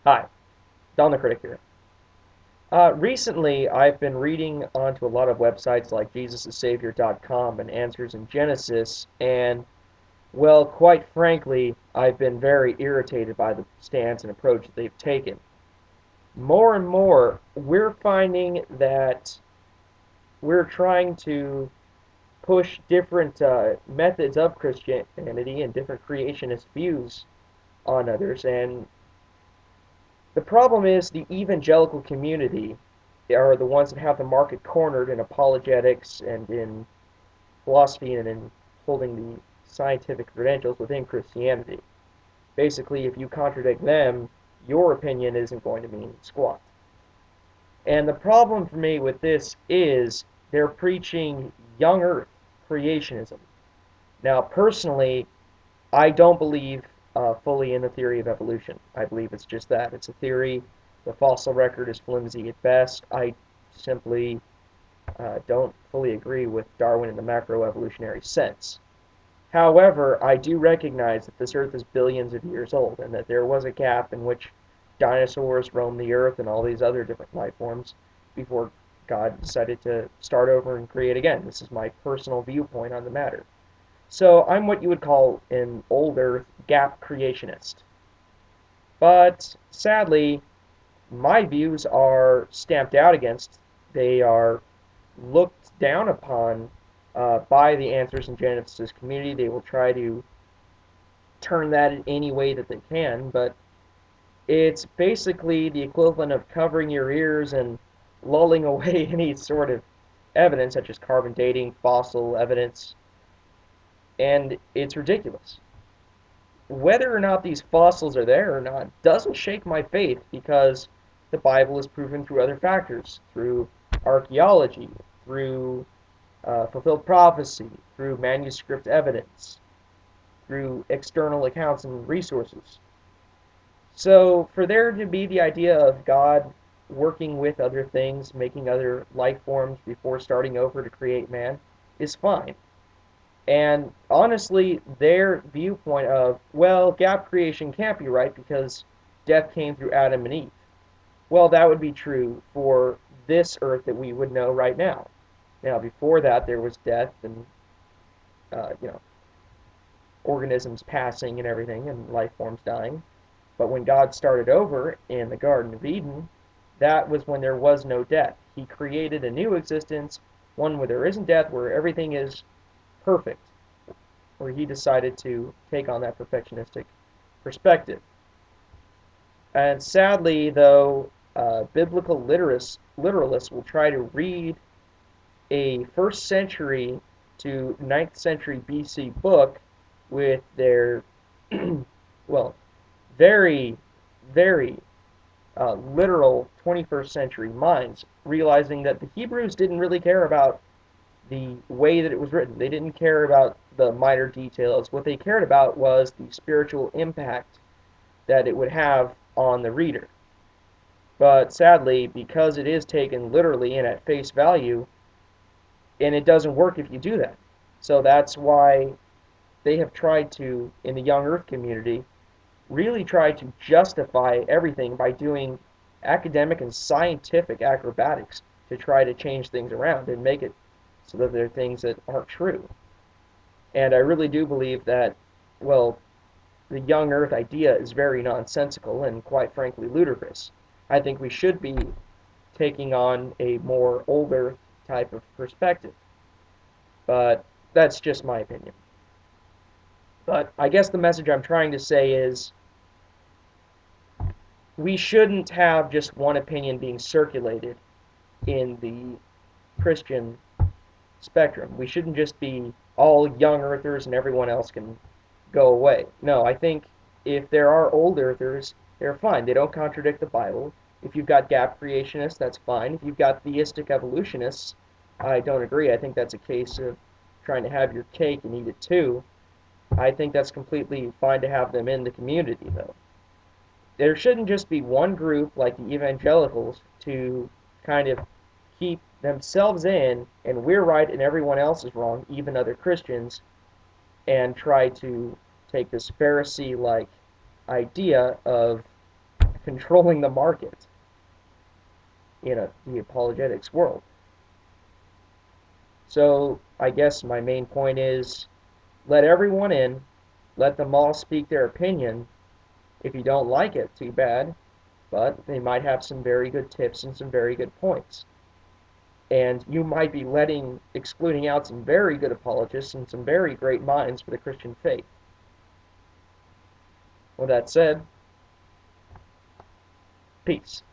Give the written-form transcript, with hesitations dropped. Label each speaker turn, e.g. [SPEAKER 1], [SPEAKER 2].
[SPEAKER 1] Hi, Don the Critic here. Recently, I've been reading onto a lot of websites like JesusIsSavior.com and Answers in Genesis, and, well, quite frankly, I've been very irritated by the stance and approach that they've taken. More and more, we're finding that we're trying to push different methods of Christianity and different creationist views on others, and the problem is the evangelical community are the ones that have the market cornered in apologetics and in philosophy and in holding the scientific credentials within Christianity. Basically, if you contradict them, your opinion isn't going to mean squat. And the problem for me with this is they're preaching young earth creationism. Now, personally, I don't believe fully in the theory of evolution. I believe it's just that. It's a theory. The fossil record is flimsy at best. I simply don't fully agree with Darwin in the macroevolutionary sense. However, I do recognize that this Earth is billions of years old and that there was a gap in which dinosaurs roamed the Earth and all these other different life forms before God decided to start over and create again. This is my personal viewpoint on the matter. So I'm what you would call an old Earth gap creationist. But sadly, my views are stamped out against. They are looked down upon by the Answers in Genesis community. They will try to turn that in any way that they can, but it's basically the equivalent of covering your ears and lulling away any sort of evidence, such as carbon dating, fossil evidence, and it's ridiculous. Whether or not these fossils are there or not doesn't shake my faith because the Bible is proven through other factors, through archaeology, through fulfilled prophecy, through manuscript evidence, through external accounts and resources. So for there to be the idea of God working with other things, making other life forms before starting over to create man is fine. And honestly, their viewpoint of, well, gap creation can't be right because death came through Adam and Eve. Well, that would be true for this earth that we would know right now. Now, before that, there was death and, you know, organisms passing and everything and life forms dying. But when God started over in the Garden of Eden, that was when there was no death. He created a new existence, one where there isn't death, where everything is perfect, where he decided to take on that perfectionistic perspective. And sadly, though, biblical literalists will try to read a first century to ninth century BC book with their, well, very, very literal 21st century minds, realizing that the Hebrews didn't really care about the way that it was written. They didn't care about the minor details. What they cared about was the spiritual impact that it would have on the reader. But sadly, because it is taken literally and at face value, and it doesn't work if you do that. So that's why they have tried to, in the young earth community, really try to justify everything by doing academic and scientific acrobatics to try to change things around and make it so that they're things that aren't true. And I really do believe that, well, the young earth idea is very nonsensical and quite frankly ludicrous. I think we should be taking on a more old earth type of perspective. But that's just my opinion. But I guess the message I'm trying to say is we shouldn't have just one opinion being circulated in the Christian spectrum. We shouldn't just be all young earthers and everyone else can go away. No, I think if there are old earthers, they're fine. They don't contradict the Bible. If you've got gap creationists, that's fine. If you've got theistic evolutionists, I don't agree. I think that's a case of trying to have your cake and eat it too. I think that's completely fine to have them in the community, though. There shouldn't just be one group like the evangelicals to kind of keep themselves in and we're right and everyone else is wrong, even other Christians, and try to take this Pharisee-like idea of controlling the market in the apologetics world. So I guess my main point is let everyone in, let them all speak their opinion. If you don't like it, too bad, but they might have some very good tips and some very good points. And you might be excluding out some very good apologists and some very great minds for the Christian faith. With that said, peace.